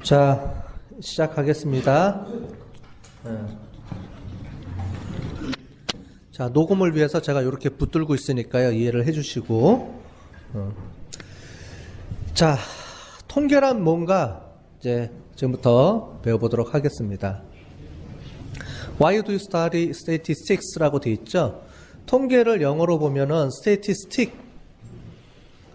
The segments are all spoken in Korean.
자, 시작하겠습니다. 자, 녹음을 위해서 제가 이렇게 붙들고 있으니까요. 이해를 해주시고. 자, 통계란 뭔가 이제 지금부터 배워보도록 하겠습니다. Why do you study statistics라고 돼 있죠? 통계를 영어로 보면은 statistic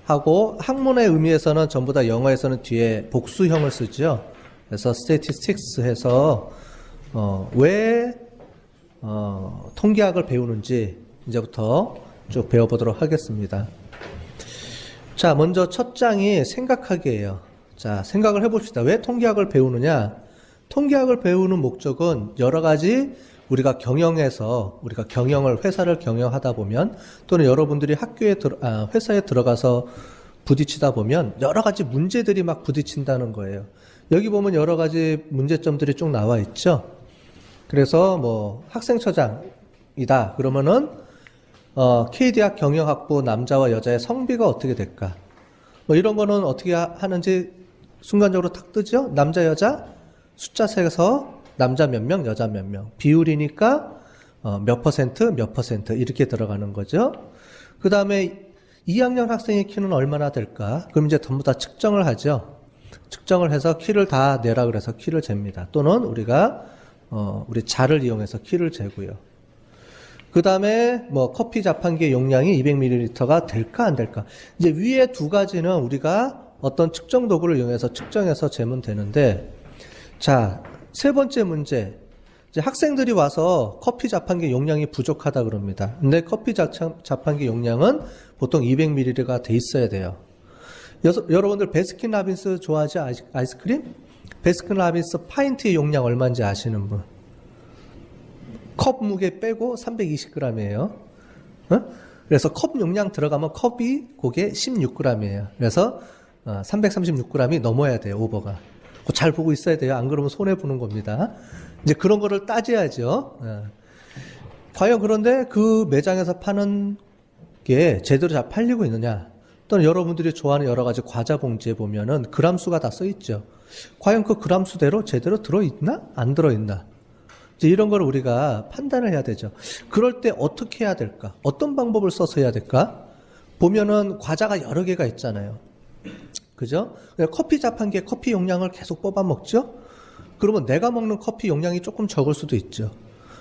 하고 학문의 의미에서는 전부 다 영어에서는 뒤에 복수형을 쓰죠. 그래서 statistics 해서 왜 통계학을 배우는지 이제부터 쭉 배워보도록 하겠습니다. 자, 먼저 첫 장이 생각하기예요. 자, 생각을 해봅시다. 왜 통계학을 배우느냐? 통계학을 배우는 목적은 여러 가지 우리가 회사를 경영하다 보면 또는 여러분들이 회사에 들어가서 부딪히다 보면 여러 가지 문제들이 막 부딪힌다는 거예요. 여기 보면 여러 가지 문제점들이 쭉 나와 있죠. 그래서 뭐 학생처장이다 그러면은 K대학 경영학부 남자와 여자의 성비가 어떻게 될까? 뭐 이런 거는 어떻게 하는지 순간적으로 탁 뜨죠. 남자 여자 숫자 세서 남자 몇 명, 여자 몇 명. 비율이니까 몇 퍼센트 이렇게 들어가는 거죠. 그 다음에 2학년 학생의 키는 얼마나 될까? 그럼 이제 전부 다 측정을 하죠. 측정을 해서 키를 다 내라 그래서 키를 잽니다. 또는 우리가 우리 자를 이용해서 키를 재고요. 그 다음에 뭐 커피 자판기의 용량이 200ml가 될까 안 될까? 이제 위에 두 가지는 우리가 어떤 측정 도구를 이용해서 측정해서 재면 되는데, 자, 세 번째 문제. 이제 학생들이 와서 커피 자판기 용량이 부족하다 그럽니다. 근데 커피 자판기 용량은 보통 200ml가 돼 있어야 돼요. 여러분들 베스킨라빈스 좋아하지? 아이스크림? 베스킨라빈스 파인트의 용량 얼마인지 아시는 분? 컵 무게 빼고 320g이에요. 그래서 컵 용량 들어가면 컵이 그게 16g이에요. 그래서 336g이 넘어야 돼요, 오버가. 잘 보고 있어야 돼요. 안 그러면 손해보는 겁니다. 이제 그런 거를 따져야죠. 과연 그런데 그 매장에서 파는 게 제대로 잘 팔리고 있느냐? 또는 여러분들이 좋아하는 여러 가지 과자 봉지에 보면은 그람수가 다 써있죠. 과연 그 그람수대로 제대로 들어있나? 안 들어있나? 이제 이런 걸 우리가 판단을 해야 되죠. 그럴 때 어떻게 해야 될까? 어떤 방법을 써서 해야 될까? 보면은 과자가 여러 개가 있잖아요. 그죠? 커피 자판기에 커피 용량을 계속 뽑아 먹죠? 그러면 내가 먹는 커피 용량이 조금 적을 수도 있죠.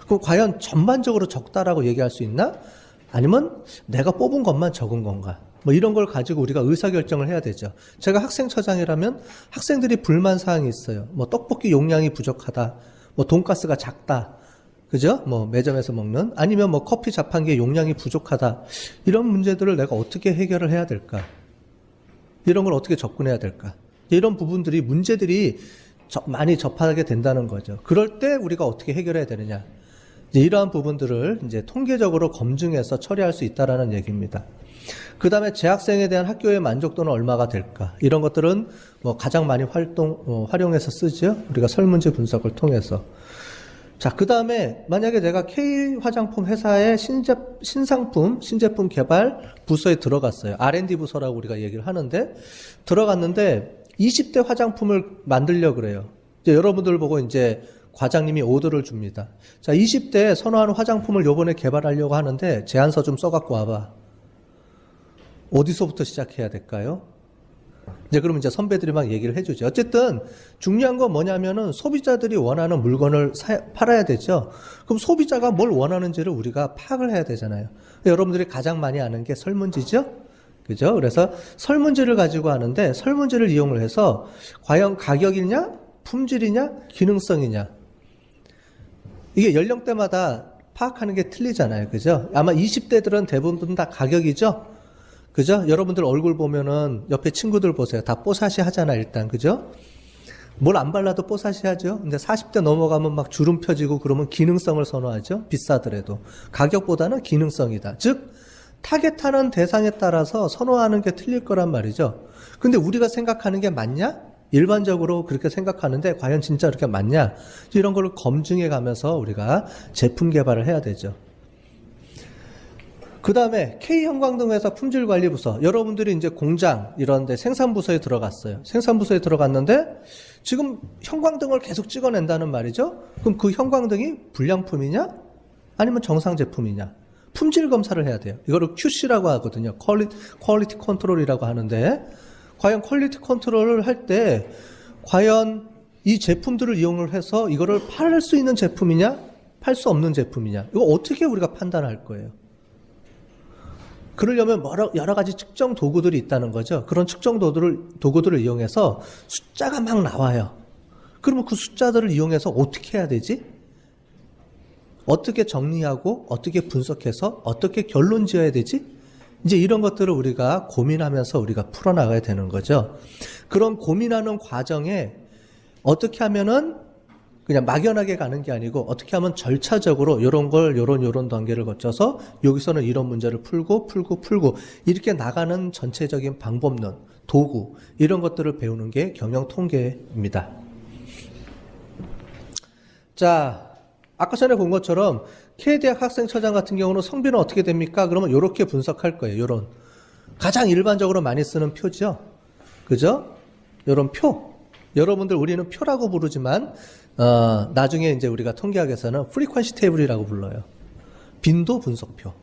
그럼 과연 전반적으로 적다라고 얘기할 수 있나? 아니면 내가 뽑은 것만 적은 건가? 뭐 이런 걸 가지고 우리가 의사결정을 해야 되죠. 제가 학생처장이라면 학생들이 불만사항이 있어요. 뭐 떡볶이 용량이 부족하다. 뭐 돈가스가 작다. 그죠? 뭐 매점에서 먹는. 아니면 뭐 커피 자판기에 용량이 부족하다. 이런 문제들을 내가 어떻게 해결을 해야 될까? 이런 걸 어떻게 접근해야 될까? 이런 부분들이 문제들이 많이 접하게 된다는 거죠. 그럴 때 우리가 어떻게 해결해야 되느냐? 이러한 부분들을 이제 통계적으로 검증해서 처리할 수 있다라는 얘기입니다. 그 다음에 재학생에 대한 학교의 만족도는 얼마가 될까? 이런 것들은 뭐 가장 많이 활용해서 쓰죠. 우리가 설문지 분석을 통해서. 자, 그 다음에 만약에 내가 K 화장품 회사의 신제품 개발 부서에 들어갔어요. R&D 부서라고 우리가 얘기를 하는데, 들어갔는데 20대 화장품을 만들려고 그래요. 이제 여러분들 보고 이제 과장님이 오더를 줍니다. 자, 20대에 선호하는 화장품을 요번에 개발하려고 하는데 제안서 좀 써갖고 와봐. 어디서부터 시작해야 될까요? 이제 그러면 이제 선배들이 막 얘기를 해주죠. 어쨌든 중요한 건 뭐냐면은 소비자들이 원하는 물건을 팔아야 되죠. 그럼 소비자가 뭘 원하는지를 우리가 파악을 해야 되잖아요. 여러분들이 가장 많이 아는 게 설문지죠? 그죠? 그래서 설문지를 가지고 하는데 설문지를 이용을 해서 과연 가격이냐, 품질이냐, 기능성이냐. 이게 연령대마다 파악하는 게 틀리잖아요. 그죠? 아마 20대들은 대부분 다 가격이죠? 그죠? 여러분들 얼굴 보면은 옆에 친구들 보세요. 다 뽀사시 하잖아, 일단. 그죠? 뭘 안 발라도 뽀사시 하죠? 근데 40대 넘어가면 막 주름 펴지고 그러면 기능성을 선호하죠? 비싸더라도. 가격보다는 기능성이다. 즉, 타겟하는 대상에 따라서 선호하는 게 틀릴 거란 말이죠. 근데 우리가 생각하는 게 맞냐? 일반적으로 그렇게 생각하는데 과연 진짜 그렇게 맞냐? 이런 걸 검증해 가면서 우리가 제품 개발을 해야 되죠. 그 다음에 K형광등회사 품질관리부서. 여러분들이 이제 공장 이런데 생산부서에 들어갔어요. 생산부서에 들어갔는데 지금 형광등을 계속 찍어낸다는 말이죠. 그럼 그 형광등이 불량품이냐? 아니면 정상 제품이냐? 품질 검사를 해야 돼요. 이거를 QC라고 하거든요. 퀄리티 컨트롤이라고 하는데, 과연 퀄리티 컨트롤을 할 때 과연 이 제품들을 이용을 해서 이거를 팔 수 있는 제품이냐, 팔 수 없는 제품이냐, 이거 어떻게 우리가 판단할 거예요? 그러려면 여러 가지 측정 도구들이 있다는 거죠. 그런 측정 도구들을 이용해서 숫자가 막 나와요. 그러면 그 숫자들을 이용해서 어떻게 해야 되지? 어떻게 정리하고 어떻게 분석해서 어떻게 결론 지어야 되지? 이제 이런 것들을 우리가 고민하면서 우리가 풀어나가야 되는 거죠. 그런 고민하는 과정에 어떻게 하면은 그냥 막연하게 가는 게 아니고 어떻게 하면 절차적으로 요런 단계를 거쳐서 여기서는 이런 문제를 풀고 이렇게 나가는 전체적인 방법론, 도구 이런 것들을 배우는 게 경영 통계입니다. 자, 아까 전에 본 것처럼 K대학 학생처장 같은 경우는 성비는 어떻게 됩니까? 그러면 이렇게 분석할 거예요. 요런 가장 일반적으로 많이 쓰는 표죠. 그죠? 요런 표. 여러분들 우리는 표라고 부르지만 나중에 이제 우리가 통계학에서는 프리퀀시 테이블이라고 불러요. 빈도 분석표.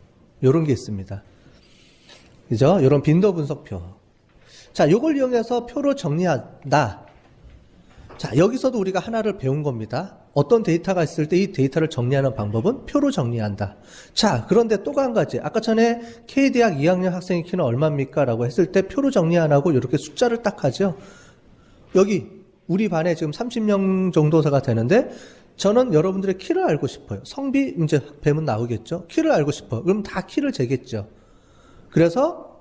요런 게 있습니다. 그죠? 요런 빈도 분석표. 자, 요걸 이용해서 표로 정리한다. 자, 여기서도 우리가 하나를 배운 겁니다. 어떤 데이터가 있을 때 이 데이터를 정리하는 방법은 표로 정리한다. 자, 그런데 또 한 가지. 아까 전에 K대학 2학년 학생의 키는 얼마입니까? 라고 했을 때 표로 정리 안 하고 이렇게 숫자를 딱 하죠. 여기 우리 반에 지금 30명 정도가 되는데 저는 여러분들의 키를 알고 싶어요. 성비 이제 배면 나오겠죠. 키를 알고 싶어. 그럼 다 키를 재겠죠. 그래서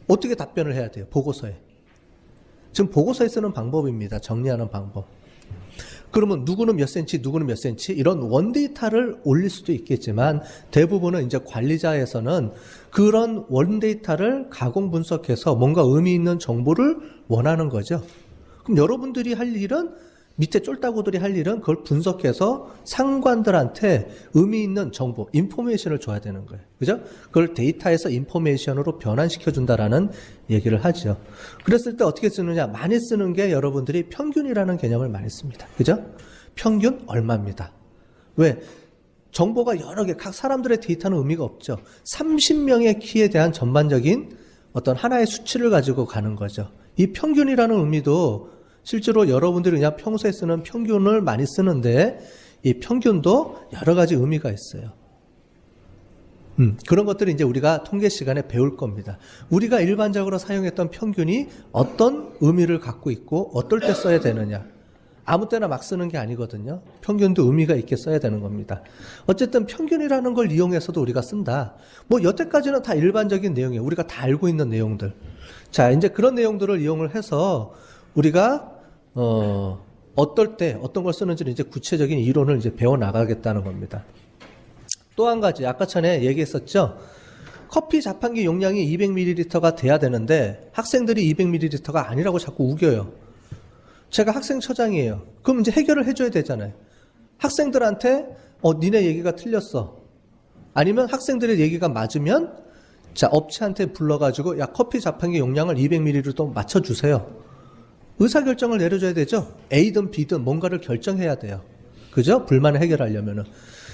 어떻게 답변을 해야 돼요? 보고서에. 지금 보고서에 쓰는 방법입니다. 정리하는 방법. 그러면 누구는 몇 센치, 누구는 몇 센치 이런 원데이터를 올릴 수도 있겠지만 대부분은 이제 관리자에서는 그런 원데이터를 가공 분석해서 뭔가 의미 있는 정보를 원하는 거죠. 그럼 여러분들이 할 일은 밑에 쫄따구들이 할 일은 그걸 분석해서 상관들한테 의미 있는 정보, 인포메이션을 줘야 되는 거예요. 그죠? 그걸 데이터에서 인포메이션으로 변환시켜 준다라는 얘기를 하죠. 그랬을 때 어떻게 쓰느냐? 많이 쓰는 게 여러분들이 평균이라는 개념을 많이 씁니다. 그죠? 평균 얼마입니다. 왜? 정보가 여러 개, 각 사람들의 데이터는 의미가 없죠. 30명의 키에 대한 전반적인 어떤 하나의 수치를 가지고 가는 거죠. 이 평균이라는 의미도 실제로 여러분들이 그냥 평소에 쓰는 평균을 많이 쓰는데 이 평균도 여러 가지 의미가 있어요. 그런 것들을 이제 우리가 통계 시간에 배울 겁니다. 우리가 일반적으로 사용했던 평균이 어떤 의미를 갖고 있고 어떨 때 써야 되느냐. 아무 때나 막 쓰는 게 아니거든요. 평균도 의미가 있게 써야 되는 겁니다. 어쨌든 평균이라는 걸 이용해서도 우리가 쓴다. 뭐 여태까지는 다 일반적인 내용이에요. 우리가 다 알고 있는 내용들. 자, 이제 그런 내용들을 이용을 해서 우리가 어떨 때 어떤 걸 쓰는지를 이제 구체적인 이론을 이제 배워 나가겠다는 겁니다. 또 한 가지 아까 전에 얘기했었죠. 커피 자판기 용량이 200ml가 돼야 되는데 학생들이 200ml가 아니라고 자꾸 우겨요. 제가 학생처장이에요. 그럼 이제 해결을 해줘야 되잖아요. 학생들한테 니네 얘기가 틀렸어. 아니면 학생들의 얘기가 맞으면 자 업체한테 불러가지고 야 커피 자판기 용량을 200ml로 또 맞춰주세요. 의사결정을 내려줘야 되죠. A든 B든 뭔가를 결정해야 돼요. 그죠? 불만을 해결하려면은.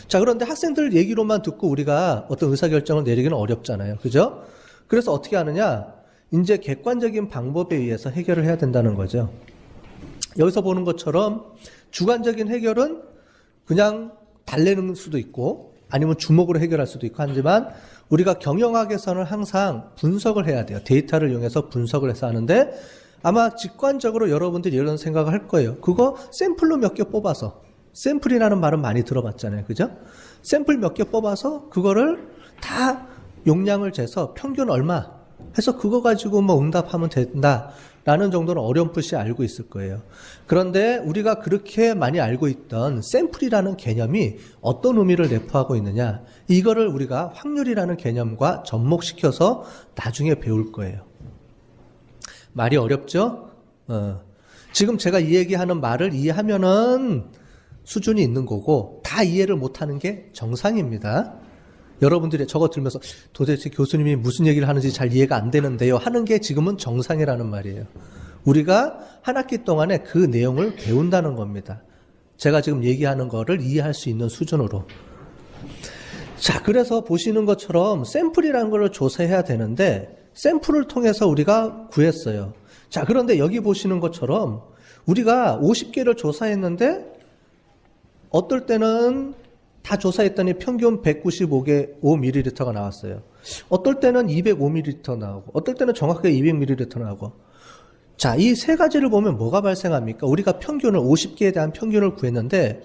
자, 그런데 학생들 얘기로만 듣고 우리가 어떤 의사결정을 내리기는 어렵잖아요. 그죠? 그래서 어떻게 하느냐? 이제 객관적인 방법에 의해서 해결을 해야 된다는 거죠. 여기서 보는 것처럼 주관적인 해결은 그냥 달래는 수도 있고 아니면 주먹으로 해결할 수도 있고 하지만 우리가 경영학에서는 항상 분석을 해야 돼요. 데이터를 이용해서 분석을 해서 하는데 아마 직관적으로 여러분들이 이런 생각을 할 거예요. 그거 샘플로 몇 개 뽑아서 샘플이라는 말은 많이 들어봤잖아요. 그죠? 샘플 몇 개 뽑아서 그거를 다 용량을 재서 평균 얼마 해서 그거 가지고 뭐 응답하면 된다라는 정도는 어렴풋이 알고 있을 거예요. 그런데 우리가 그렇게 많이 알고 있던 샘플이라는 개념이 어떤 의미를 내포하고 있느냐 이거를 우리가 확률이라는 개념과 접목시켜서 나중에 배울 거예요. 말이 어렵죠? 지금 제가 이 얘기하는 말을 이해하면은 수준이 있는 거고 다 이해를 못하는 게 정상입니다. 여러분들이 저거 들으면서 도대체 교수님이 무슨 얘기를 하는지 잘 이해가 안 되는데요 하는 게 지금은 정상이라는 말이에요. 우리가 한 학기 동안에 그 내용을 배운다는 겁니다. 제가 지금 얘기하는 거를 이해할 수 있는 수준으로. 자, 그래서 보시는 것처럼 샘플이라는 걸 조사해야 되는데 샘플을 통해서 우리가 구했어요. 자, 그런데 여기 보시는 것처럼 우리가 50개를 조사했는데 어떨 때는 다 조사했더니 평균 195ml가 나왔어요. 어떨 때는 205ml 나오고 어떨 때는 정확하게 200ml 나오고. 자, 이 세 가지를 보면 뭐가 발생합니까? 우리가 평균을 50개에 대한 평균을 구했는데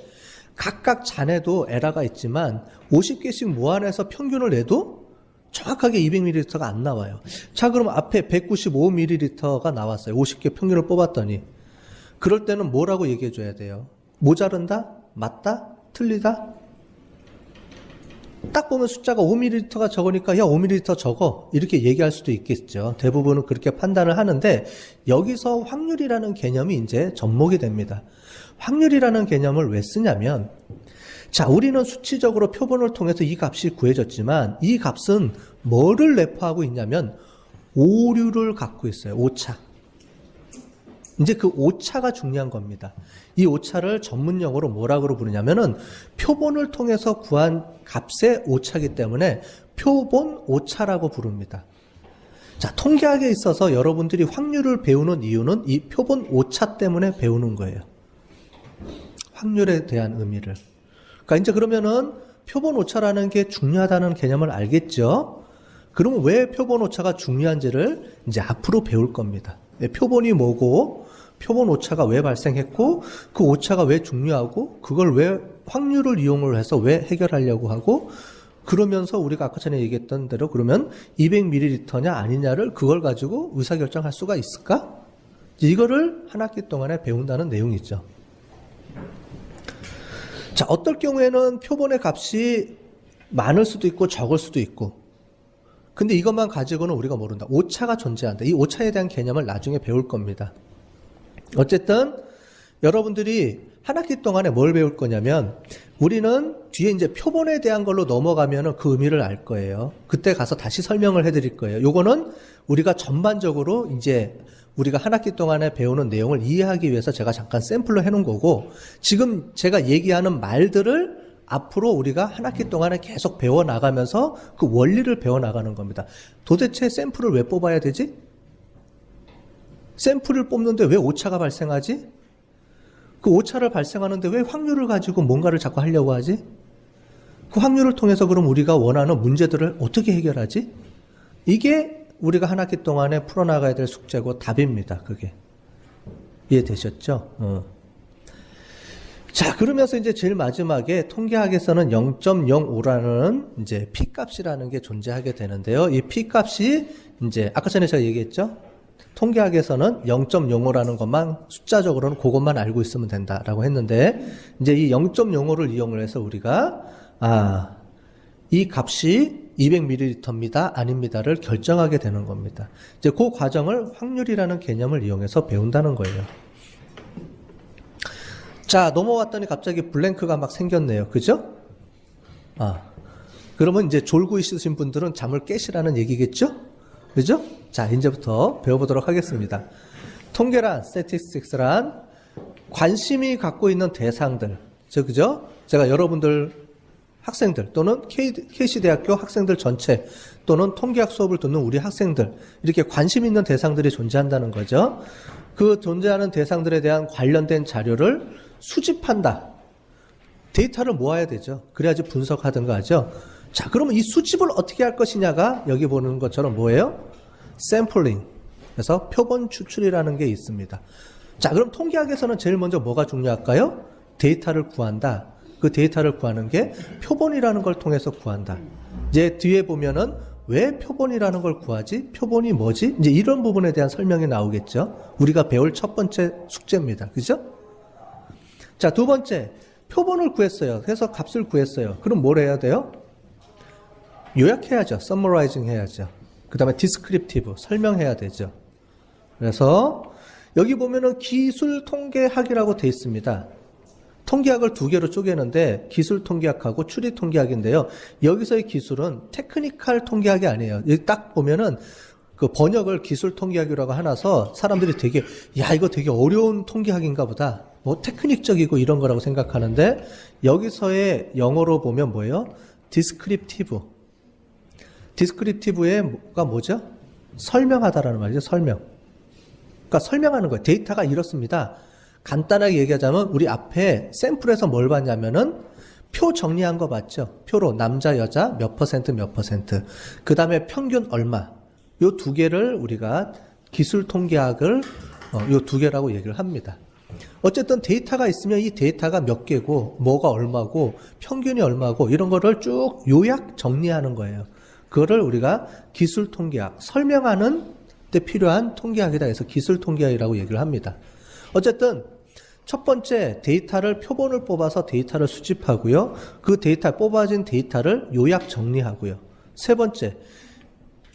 각각 잔에도 에러가 있지만 50개씩 모아내서 평균을 내도 정확하게 200ml가 안 나와요. 자, 그럼 앞에 195ml가 나왔어요. 50개 평균을 뽑았더니. 그럴 때는 뭐라고 얘기해 줘야 돼요? 모자른다? 맞다? 틀리다? 딱 보면 숫자가 5ml가 적으니까 야 5ml 적어 이렇게 얘기할 수도 있겠죠. 대부분은 그렇게 판단을 하는데 여기서 확률이라는 개념이 이제 접목이 됩니다. 확률이라는 개념을 왜 쓰냐면 자, 우리는 수치적으로 표본을 통해서 이 값이 구해졌지만 이 값은 뭐를 내포하고 있냐면 오류를 갖고 있어요. 오차. 이제 그 오차가 중요한 겁니다. 이 오차를 전문용어로 뭐라고 부르냐면은 표본을 통해서 구한 값의 오차이기 때문에 표본 오차라고 부릅니다. 자, 통계학에 있어서 여러분들이 확률을 배우는 이유는 이 표본 오차 때문에 배우는 거예요. 확률에 대한 의미를. 그러니까 이제 그러면은 표본 오차라는 게 중요하다는 개념을 알겠죠? 그러면 왜 표본 오차가 중요한지를 이제 앞으로 배울 겁니다. 표본이 뭐고 표본 오차가 왜 발생했고 그 오차가 왜 중요하고 그걸 왜 확률을 이용을 해서 왜 해결하려고 하고 그러면서 우리가 아까 전에 얘기했던 대로 그러면 200ml냐 아니냐를 그걸 가지고 의사결정할 수가 있을까? 이거를 한 학기 동안에 배운다는 내용이죠. 자, 어떨 경우에는 표본의 값이 많을 수도 있고 적을 수도 있고 근데 이것만 가지고는 우리가 모른다. 오차가 존재한다. 이 오차에 대한 개념을 나중에 배울 겁니다. 어쨌든 여러분들이 한 학기 동안에 뭘 배울 거냐면 우리는 뒤에 이제 표본에 대한 걸로 넘어가면은 그 의미를 알 거예요. 그때 가서 다시 설명을 해드릴 거예요. 요거는 우리가 전반적으로 이제 우리가 한 학기 동안에 배우는 내용을 이해하기 위해서 제가 잠깐 샘플로 해놓은 거고 지금 제가 얘기하는 말들을 앞으로 우리가 한 학기 동안에 계속 배워나가면서 그 원리를 배워나가는 겁니다. 도대체 샘플을 왜 뽑아야 되지? 샘플을 뽑는데 왜 오차가 발생하지? 그 오차를 발생하는데 왜 확률을 가지고 뭔가를 자꾸 하려고 하지? 그 확률을 통해서 그럼 우리가 원하는 문제들을 어떻게 해결하지? 이게 우리가 한 학기 동안에 풀어나가야 될 숙제고 답입니다. 그게. 이해되셨죠? 자, 그러면서 이제 제일 마지막에 통계학에서는 0.05라는 이제 P값이라는 게 존재하게 되는데요. 이 P값이 이제 아까 전에 제가 얘기했죠? 통계학에서는 0.05라는 것만 숫자적으로는 그것만 알고 있으면 된다라고 했는데 이제 이 0.05를 이용을 해서 우리가 이 값이 200ml입니다. 아닙니다를 결정하게 되는 겁니다. 이제 그 과정을 확률이라는 개념을 이용해서 배운다는 거예요. 자, 넘어왔더니 갑자기 블랭크가 막 생겼네요. 그죠? 그러면 이제 졸고 있으신 분들은 잠을 깨시라는 얘기겠죠? 그죠? 자, 이제부터 배워보도록 하겠습니다. 통계란, statistics란 관심이 갖고 있는 대상들, 그죠? 제가 여러분들 학생들 또는 KC대학교 학생들 전체 또는 통계학 수업을 듣는 우리 학생들 이렇게 관심 있는 대상들이 존재한다는 거죠. 그 존재하는 대상들에 대한 관련된 자료를 수집한다. 데이터를 모아야 되죠. 그래야지 분석하든가 하죠. 자, 그러면 이 수집을 어떻게 할 것이냐가 여기 보는 것처럼 뭐예요? 샘플링. 그래서 표본 추출이라는 게 있습니다. 자, 그럼 통계학에서는 제일 먼저 뭐가 중요할까요? 데이터를 구한다. 그 데이터를 구하는 게 표본이라는 걸 통해서 구한다. 이제 뒤에 보면은 왜 표본이라는 걸 구하지? 표본이 뭐지? 이제 이런 부분에 대한 설명이 나오겠죠. 우리가 배울 첫 번째 숙제입니다. 그죠? 자, 두 번째, 표본을 구했어요. 그래서 값을 구했어요. 그럼 뭘 해야 돼요? 요약해야죠. summarizing 해야죠. 그 다음에 descriptive, 설명해야 되죠. 그래서 여기 보면은 기술 통계학이라고 돼 있습니다. 통계학을 두 개로 쪼개는데 기술 통계학하고 추리 통계학인데요. 여기서의 기술은 테크니컬 통계학이 아니에요. 여기 딱 보면은 그 번역을 기술 통계학이라고 하나서 사람들이 되게 야 이거 되게 어려운 통계학인가 보다. 뭐 테크닉적이고 이런 거라고 생각하는데 여기서의 영어로 보면 뭐예요? 디스크립티브. 디스크립티브가 뭐죠? 설명하다라는 말이죠. 설명. 그러니까 설명하는 거예요. 데이터가 이렇습니다. 간단하게 얘기하자면 우리 앞에 샘플에서 뭘 봤냐면은 표 정리한 거 봤죠? 표로 남자 여자 몇 퍼센트 몇 퍼센트. 그 다음에 평균 얼마. 요 두 개를 우리가 기술 통계학을 요 두 개라고 얘기를 합니다. 어쨌든 데이터가 있으면 이 데이터가 몇 개고 뭐가 얼마고 평균이 얼마고 이런 거를 쭉 요약 정리하는 거예요. 그거를 우리가 기술 통계학, 설명하는 데 필요한 통계학이다 해서 기술 통계학이라고 얘기를 합니다. 어쨌든 첫 번째 데이터를 표본을 뽑아서 데이터를 수집하고요. 그 데이터 뽑아진 데이터를 요약 정리하고요. 세 번째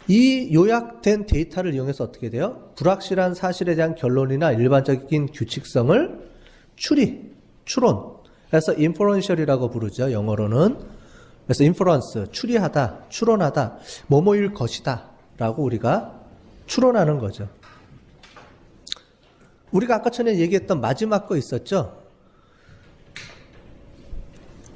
이 요약된 데이터를 이용해서 어떻게 돼요? 불확실한 사실에 대한 결론이나 일반적인 규칙성을 추론. 그래서 inferential이라고 부르죠. 영어로는. 그래서 inference, 추리하다, 추론하다, 뭐뭐일 것이다 라고 우리가 추론하는 거죠. 우리가 아까 전에 얘기했던 마지막 거 있었죠?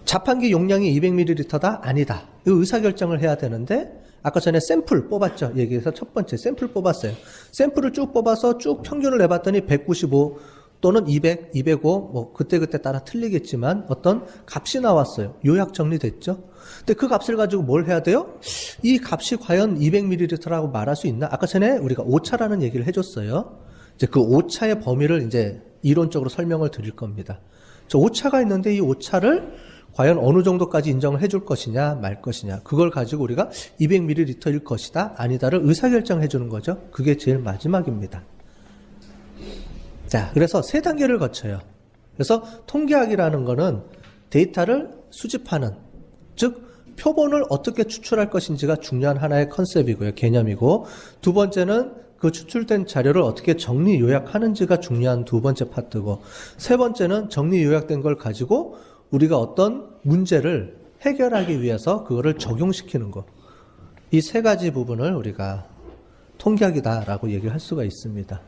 자판기 용량이 200ml다? 아니다. 이거 의사결정을 해야 되는데 아까 전에 샘플 뽑았죠. 얘기해서 첫 번째 샘플 뽑았어요. 샘플을 쭉 뽑아서 쭉 평균을 내봤더니 195 또는 200, 205 뭐 그때그때 따라 틀리겠지만 어떤 값이 나왔어요. 요약 정리됐죠. 근데 그 값을 가지고 뭘 해야 돼요? 이 값이 과연 200ml라고 말할 수 있나? 아까 전에 우리가 오차라는 얘기를 해줬어요. 이제 그 오차의 범위를 이제 이론적으로 설명을 드릴 겁니다. 저 오차가 있는데 이 오차를 과연 어느 정도까지 인정을 해줄 것이냐 말 것이냐 그걸 가지고 우리가 200ml일 것이다 아니다를 의사결정해 주는 거죠. 그게 제일 마지막입니다. 자, 그래서 세 단계를 거쳐요. 그래서 통계학이라는 거는 데이터를 수집하는, 즉 표본을 어떻게 추출할 것인지가 중요한 하나의 컨셉이고요. 개념이고, 두 번째는 그 추출된 자료를 어떻게 정리 요약하는지가 중요한 두 번째 파트고, 세 번째는 정리 요약된 걸 가지고 우리가 어떤 문제를 해결하기 위해서 그거를 적용시키는 것. 이 세 가지 부분을 우리가 통계학이다라고 얘기할 수가 있습니다.